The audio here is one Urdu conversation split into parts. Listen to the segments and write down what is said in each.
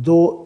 2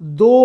2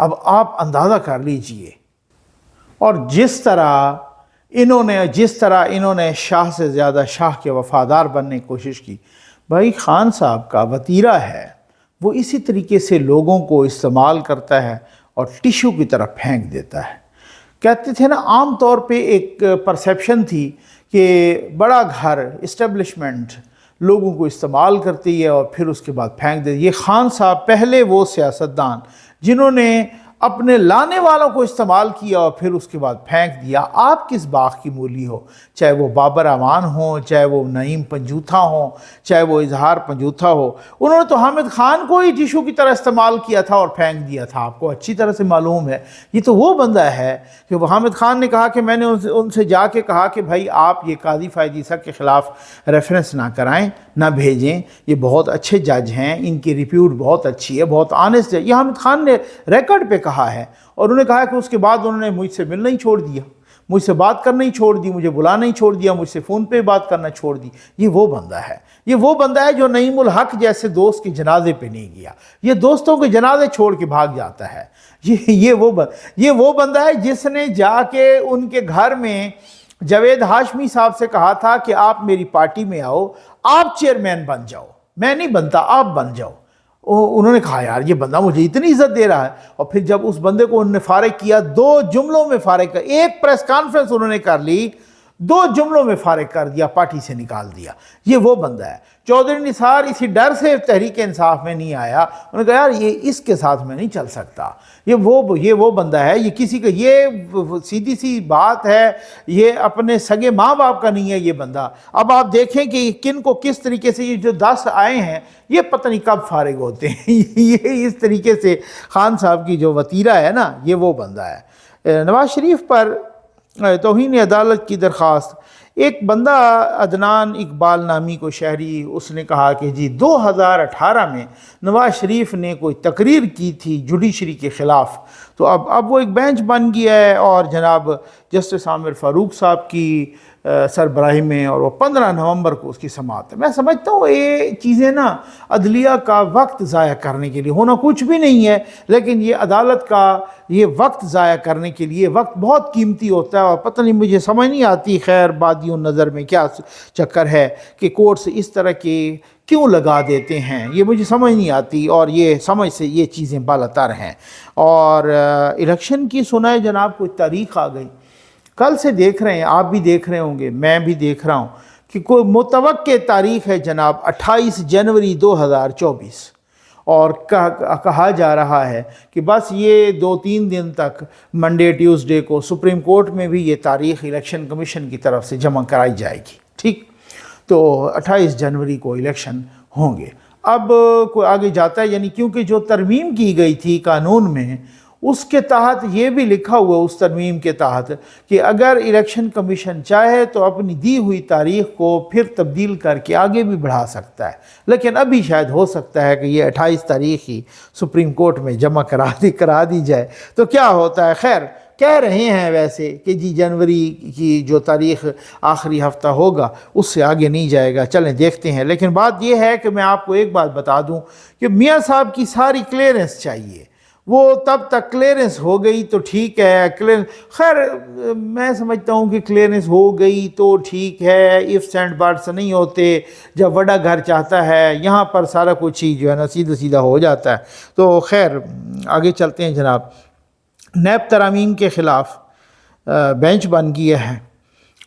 اب آپ اندازہ کر لیجئے، اور جس طرح انہوں نے شاہ سے زیادہ شاہ کے وفادار بننے کی کوشش کی، بھائی خان صاحب کا وتیرہ ہے وہ اسی طریقے سے لوگوں کو استعمال کرتا ہے اور ٹیشو کی طرح پھینک دیتا ہے۔ کہتے تھے نا، عام طور پہ ایک پرسیپشن تھی کہ بڑا گھر اسٹیبلشمنٹ لوگوں کو استعمال کرتی ہے اور پھر اس کے بعد پھینک دیتی ہے۔ یہ خان صاحب پہلے وہ سیاستدان جنہوں نے اپنے لانے والوں کو استعمال کیا اور پھر اس کے بعد پھینک دیا۔ آپ کس باغ کی مولی ہو، چاہے وہ بابر امان ہوں، چاہے وہ نعیم پنجوتھا ہوں، چاہے وہ اظہار پنجوتھا ہو، انہوں نے تو حامد خان کو ہی ٹیشو کی طرح استعمال کیا تھا اور پھینک دیا تھا۔ آپ کو اچھی طرح سے معلوم ہے، یہ تو وہ بندہ ہے کہ وہ حامد خان نے کہا کہ میں نے ان سے جا کے کہا کہ بھائی آپ یہ قاضی فائز عیسیٰ کے خلاف ریفرنس نہ کرائیں، نہ بھیجیں، یہ بہت اچھے جج ہیں، ان کی ریپیوٹ بہت اچھی ہے، بہت آنیسٹ ہے۔ یہ حامد خان نے ریکارڈ پہ کہا ہے، اور انہوں نے کہا کہ اس کے بعد انہوں نے مجھ سے ملنا ہی چھوڑ دیا، مجھ سے بات کرنا ہی چھوڑ دی، مجھے بلانا ہی چھوڑ دیا، مجھ سے فون پہ بات کرنا چھوڑ دی۔ یہ وہ بندہ ہے جو نعیم الحق جیسے دوست کے جنازے پہ نہیں گیا، یہ دوستوں کے جنازے چھوڑ کے بھاگ جاتا ہے۔ یہ وہ بندہ ہے جس نے جا کے ان کے گھر میں جاوید ہاشمی صاحب سے کہا تھا کہ آپ میری پارٹی میں آؤ، آپ چیئرمین بن جاؤ، میں نہیں بنتا، آپ بن جاؤ۔ انہوں نے کہا یار یہ بندہ مجھے اتنی عزت دے رہا ہے، اور پھر جب اس بندے کو انہوں نے فارغ کیا، 2 جملوں میں فارغ کر، ایک پریس کانفرنس انہوں نے کر لی، 2 جملوں میں فارغ کر دیا، پارٹی سے نکال دیا۔ یہ وہ بندہ ہے۔ چودھری نثار اسی ڈر سے تحریک انصاف میں نہیں آیا، انہوں نے کہا یار یہ اس کے ساتھ میں نہیں چل سکتا، یہ وہ بندہ ہے، یہ کسی کا، یہ سیدھی سی بات ہے، یہ اپنے سگے ماں باپ کا نہیں ہے یہ بندہ۔ اب آپ دیکھیں کہ کن کو کس طریقے سے، یہ جو 10 آئے ہیں یہ پتہ نہیں کب فارغ ہوتے ہیں۔ یہ اس طریقے سے خان صاحب کی جو وتیرہ ہے نا، یہ وہ بندہ ہے۔ نواز شریف پر توہین عدالت کی درخواست، ایک بندہ عدنان اقبال نامی کو شہری، اس نے کہا کہ جی 2018 میں نواز شریف نے کوئی تقریر کی تھی جوڈیشری کے خلاف، تو اب وہ ایک بینچ بن گیا ہے، اور جناب جسٹس عامر فاروق صاحب کی سربراہی میں، اور وہ 15 نومبر کو اس کی سماعت ہے۔ میں سمجھتا ہوں یہ چیزیں نا عدلیہ کا وقت ضائع کرنے کے لیے ہونا کچھ بھی نہیں ہے، لیکن یہ عدالت کا یہ وقت ضائع کرنے کے لیے، وقت بہت قیمتی ہوتا ہے، اور پتہ نہیں مجھے سمجھ نہیں آتی خیر بادی النظر میں کیا چکر ہے کہ کورٹس اس طرح کے کیوں لگا دیتے ہیں، یہ مجھے سمجھ نہیں آتی، اور یہ سمجھ سے یہ چیزیں بالاتر ہیں۔ اور الیکشن کی سنائے جناب کوئی تاریخ آ گئی، کل سے دیکھ رہے ہیں، آپ بھی دیکھ رہے ہوں گے، میں بھی دیکھ رہا ہوں کہ کوئی متوقع تاریخ ہے جناب 28 جنوری 2024، اور کہا جا رہا ہے کہ بس یہ 2-3 دن تک منڈے ٹیوزڈے کو سپریم کورٹ میں بھی یہ تاریخ الیکشن کمیشن کی طرف سے جمع کرائی جائے گی، ٹھیک؟ تو 28 جنوری کو الیکشن ہوں گے۔ اب کوئی آگے جاتا ہے، یعنی کیونکہ جو ترمیم کی گئی تھی قانون میں، اس کے تحت یہ بھی لکھا ہوا اس ترمیم کے تحت کہ اگر الیکشن کمیشن چاہے تو اپنی دی ہوئی تاریخ کو پھر تبدیل کر کے آگے بھی بڑھا سکتا ہے، لیکن ابھی شاید ہو سکتا ہے کہ یہ 28 تاریخ ہی سپریم کورٹ میں جمع کرا دی جائے۔ تو کیا ہوتا ہے، خیر کہہ رہے ہیں ویسے کہ جی جنوری کی جو تاریخ آخری ہفتہ ہوگا اس سے آگے نہیں جائے گا، چلیں دیکھتے ہیں۔ لیکن بات یہ ہے کہ میں آپ کو ایک بات بتا دوں کہ میاں صاحب کی ساری کلیئرنس چاہیے، وہ تب تک کلیئرنس ہو گئی تو ٹھیک ہے، خیر میں سمجھتا ہوں کہ کلیئرنس ہو گئی تو ٹھیک ہے، ifs اینڈ بٹس نہیں ہوتے، جب بڑا گھر چاہتا ہے یہاں پر سارا کچھ ہی جو ہے نا سیدھا ہو جاتا ہے۔ تو خیر آگے چلتے ہیں جناب۔ نیب ترامیم کے خلاف بینچ بن گیا ہے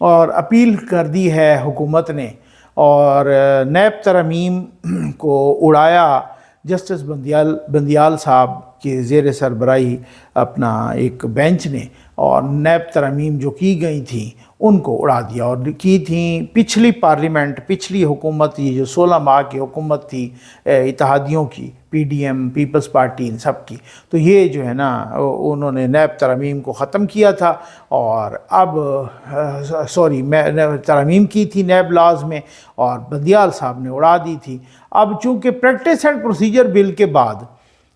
اور اپیل کر دی ہے حکومت نے، اور نیب ترامیم کو اڑایا جسٹس بندیال صاحب کے زیر سربراہی اپنا ایک بینچ نے، اور نیب ترامیم جو کی گئی تھیں ان کو اڑا دیا، اور کی تھیں پچھلی پارلیمنٹ، پچھلی حکومت، یہ جو 16 ماہ کی حکومت تھی اتحادیوں کی، P D M, Peoples Party, ان سب کی، تو یہ جو ہے نا انہوں نے نیب ترامیم کو ختم کیا تھا، اور اب ترامیم کی تھی نیب لاز میں، اور بندیال صاحب نے اڑا دی تھی۔ اب چونکہ پریکٹس اینڈ پروسیجر بل کے بعد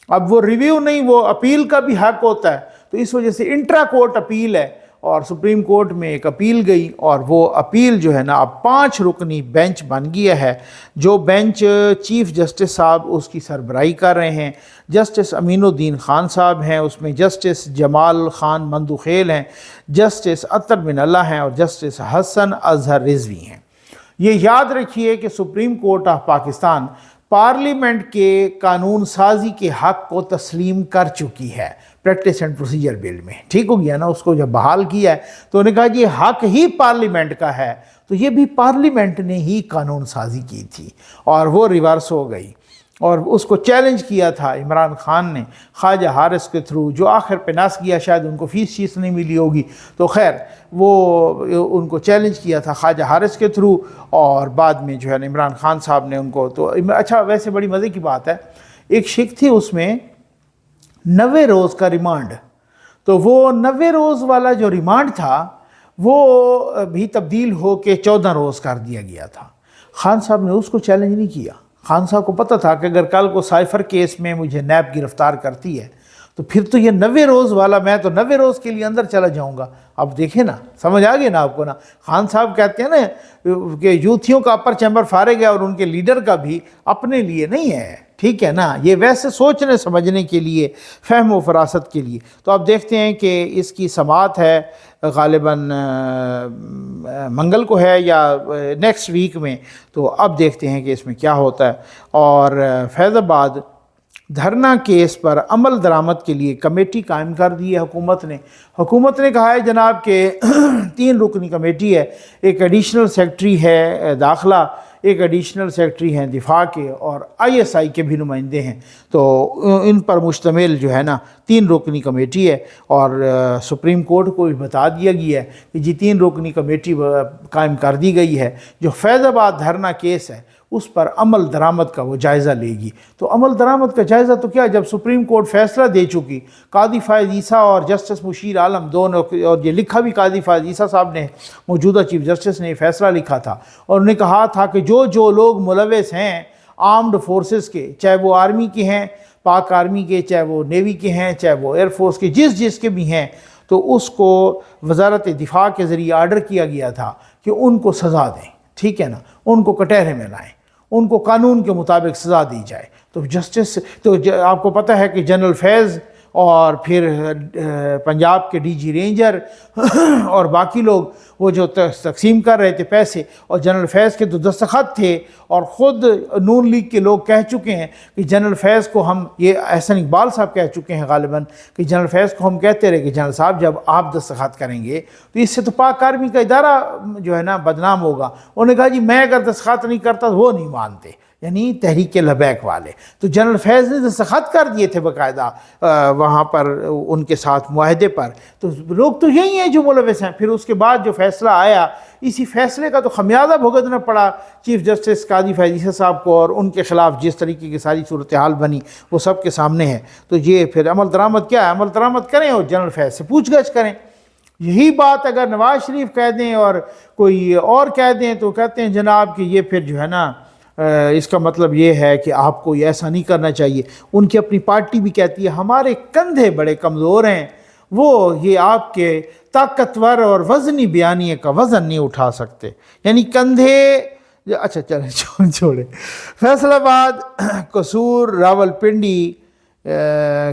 اب وہ ریویو نہیں، وہ اپیل کا بھی حق ہوتا ہے، تو اس وجہ سے انٹرا کورٹ اپیل ہے، اور سپریم کورٹ میں ایک اپیل گئی، اور وہ اپیل جو ہے نا اب 5 رکنی بینچ بن گیا ہے، جو بینچ چیف جسٹس صاحب اس کی سربراہی کر رہے ہیں۔ جسٹس امین الدین خان صاحب ہیں اس میں، جسٹس جمال خان مندوخیل ہیں، جسٹس اطہر بن اللہ ہیں، اور جسٹس حسن اظہر رضوی ہیں۔ یہ یاد رکھیے کہ supreme court of Pakistan parliament کے قانون سازی کے حق کو تسلیم کر چکی ہے پریکٹس اینڈ پروسیجر بل میں، ٹھیک ہو گیا نا۔ اس کو جب بحال کیا ہے تو انہوں نے کہا کہ یہ حق ہی پارلیمنٹ کا ہے، تو یہ بھی پارلیمنٹ نے ہی قانون سازی کی تھی، اور وہ ریورس ہو گئی۔ اور اس کو چیلنج کیا تھا عمران خان نے خواجہ حارث کے تھرو، جو آخر پہ نس گیا، شاید ان کو فیس نہیں ملی ہوگی، تو خیر وہ ان کو چیلنج کیا تھا خواجہ حارث کے تھرو، اور بعد میں جو ہے نا عمران خان صاحب نے ان کو تو اچھا ویسے بڑی مزے کی بات ہے، ایک شک تھی اس میں 90 روز کا ریمانڈ، تو وہ 90 روز والا جو ریمانڈ تھا وہ بھی تبدیل ہو کے 14 روز کر دیا گیا تھا۔ خان صاحب نے اس کو چیلنج نہیں کیا۔ خان صاحب کو پتہ تھا کہ اگر کل کو سائفر کیس میں مجھے نیب گرفتار کرتی ہے تو پھر تو یہ 90 روز والا، میں تو 90 روز کے لیے اندر چلا جاؤں گا۔ اب دیکھیں نا، سمجھ آ گئی نا آپ کو نا۔ خان صاحب کہتے ہیں نا کہ یوتھیوں کا اپر چیمبر فارغ ہے اور ان کے لیڈر کا بھی اپنے لیے نہیں ہے، ٹھیک ہے نا، یہ ویسے سوچنے سمجھنے کے لیے، فہم و فراست کے لیے۔ تو اب دیکھتے ہیں کہ اس کی سماعت ہے غالباً منگل کو ہے یا نیکسٹ ویک میں، تو اب دیکھتے ہیں کہ اس میں کیا ہوتا ہے۔ اور فیض آباد دھرنا کیس پر عمل درآمد کے لیے کمیٹی قائم کر دی ہے حکومت نے۔ حکومت نے کہا ہے جناب کہ 3 رکنی کمیٹی ہے، ایک ایڈیشنل سیکرٹری ہے داخلہ، ایک ایڈیشنل سیکرٹری ہیں دفاع کے، اور ISI کے بھی نمائندے ہیں، تو ان پر مشتمل جو ہے نا 3 رکنی کمیٹی ہے۔ اور سپریم کورٹ کو بھی بتا دیا گیا ہے کہ جی 3 رکنی کمیٹی قائم کر دی گئی ہے، جو فیض آباد دھرنا کیس ہے اس پر عمل درآمد کا وہ جائزہ لے گی۔ تو عمل درآمد کا جائزہ تو کیا، جب سپریم کورٹ فیصلہ دے چکی، قاضی فائز عیسیٰ اور جسٹس مشیر عالم دونوں، اور یہ لکھا بھی قاضی فائز عیسیٰ صاحب نے، موجودہ چیف جسٹس نے فیصلہ لکھا تھا، اور انہوں نے کہا تھا کہ جو لوگ ملوث ہیں آرمڈ فورسز کے، چاہے وہ آرمی کے ہیں، پاک آرمی کے، چاہے وہ نیوی کے ہیں، چاہے وہ ایئر فورس کے، جس کے بھی ہیں، تو اس کو وزارت دفاع کے ذریعے آرڈر کیا گیا تھا کہ ان کو سزا دیں، ٹھیک ہے نا، ان کو کٹہرے میں لائیں، ان کو قانون کے مطابق سزا دی جائے۔ تو جسٹس تو آپ کو پتہ ہے کہ جنرل فیض اور پھر پنجاب کے DG رینجر اور باقی لوگ وہ جو تقسیم کر رہے تھے پیسے، اور جنرل فیض کے تو دستخط تھے، اور خود نون لیگ کے لوگ کہہ چکے ہیں کہ جنرل فیض کو ہم، یہ احسن اقبال صاحب کہہ چکے ہیں غالباً، کہ جنرل فیض کو ہم کہتے رہے کہ جنرل صاحب جب آپ دستخط کریں گے تو اس سے تو پاک آرمی کا ادارہ جو ہے نا بدنام ہوگا۔ انہوں نے کہا جی میں اگر دستخط نہیں کرتا تو وہ نہیں مانتے، یعنی تحریک لبیک والے۔ تو جنرل فیض نے دستخط کر دیے تھے باقاعدہ وہاں پر ان کے ساتھ معاہدے پر، تو لوگ تو یہی ہیں جو ملوث ہیں۔ پھر اس کے بعد جو فیصلہ آیا، اسی فیصلے کا تو خمیازہ بھگتنا پڑا چیف جسٹس قاضی فائز عیسیٰ صاحب کو، اور ان کے خلاف جس طریقے کی ساری صورتحال بنی وہ سب کے سامنے ہے۔ تو یہ پھر عمل درآمد کیا ہے، عمل درآمد کریں اور جنرل فیض سے پوچھ گچھ کریں۔ یہی بات اگر نواز شریف کہہ دیں اور کوئی اور کہہ دیں تو کہتے ہیں جناب کہ یہ پھر جو ہے نا اس کا مطلب یہ ہے کہ آپ کو یہ ایسا نہیں کرنا چاہیے۔ ان کی اپنی پارٹی بھی کہتی ہے ہمارے کندھے بڑے کمزور ہیں، وہ یہ آپ کے طاقتور اور وزنی بیانیے کا وزن نہیں اٹھا سکتے، یعنی کندھے۔ اچھا چلیں چھوڑیں۔ فیصل آباد، قصور، راولپنڈی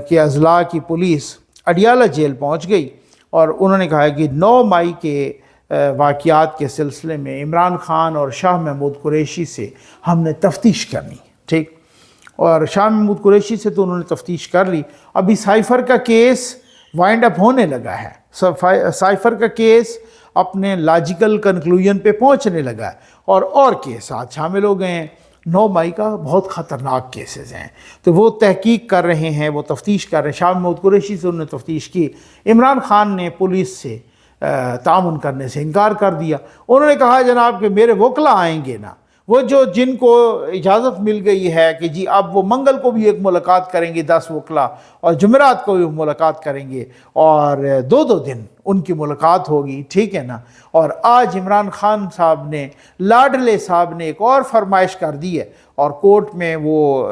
کے اضلاع کی پولیس اڈیالہ جیل پہنچ گئی، اور انہوں نے کہا کہ 9 مئی کے واقعات کے سلسلے میں عمران خان اور شاہ محمود قریشی سے ہم نے تفتیش کرنی، ٹھیک۔ اور شاہ محمود قریشی سے تو انہوں نے تفتیش کر لی، ابھی سائفر کا کیس وائنڈ اپ ہونے لگا ہے، سائفر کا کیس اپنے لاجیکل کنکلوژن پہ پہنچنے لگا ہے، اور کیسات شامل ہو گئے ہیں۔ 9 مئی کا بہت خطرناک کیسز ہیں، تو وہ تحقیق کر رہے ہیں، وہ تفتیش کر رہے ہیں۔ شاہ محمود قریشی سے انہوں نے تفتیش کی، عمران خان نے پولیس سے تعاون کرنے سے انکار کر دیا۔ انہوں نے کہا جناب کہ میرے وکلا آئیں گے نا، وہ جن کو اجازت مل گئی ہے کہ جی اب وہ منگل کو بھی ایک ملاقات کریں گے 10 وکلا، اور جمعرات کو بھی ملاقات کریں گے، اور 2 دن ان کی ملاقات ہوگی، ٹھیک ہے نا۔ اور آج عمران خان صاحب نے، لاڈلے صاحب نے ایک اور فرمائش کر دی ہے، اور کورٹ میں وہ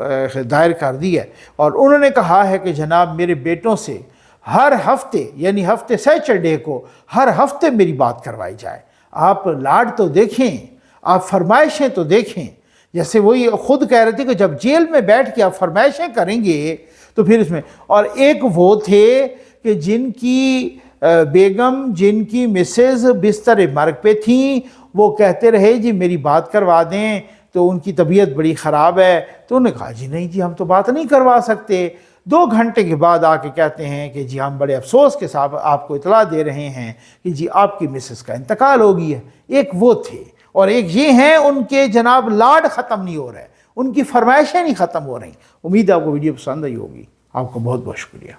دائر کر دی ہے، اور انہوں نے کہا ہے کہ جناب میرے بیٹوں سے ہر ہفتے یعنی ہفتے سیچرڈے کو ہر ہفتے میری بات کروائی جائے۔ آپ لاڈ تو دیکھیں، آپ فرمائشیں تو دیکھیں، جیسے وہی خود کہہ رہے تھے کہ جب جیل میں بیٹھ کے آپ فرمائشیں کریں گے تو پھر اس میں، اور ایک وہ تھے کہ جن کی بیگم، جن کی مسز بستر مرگ پہ تھیں، وہ کہتے رہے جی میری بات کروا دیں، تو ان کی طبیعت بڑی خراب ہے، تو انہوں نے کہا جی نہیں جی ہم تو بات نہیں کروا سکتے۔ 2 گھنٹے کے بعد آ کے کہتے ہیں کہ جی ہم بڑے افسوس کے ساتھ آپ کو اطلاع دے رہے ہیں کہ جی آپ کی مسز کا انتقال ہو گئی ہے۔ ایک وہ تھے، اور ایک یہ ہیں ان کے جناب لاڈ ختم نہیں ہو رہے، ان کی فرمائشیں نہیں ختم ہو رہی۔ امید ہے آپ کو ویڈیو پسند آئی ہوگی۔ آپ کا بہت بہت شکریہ۔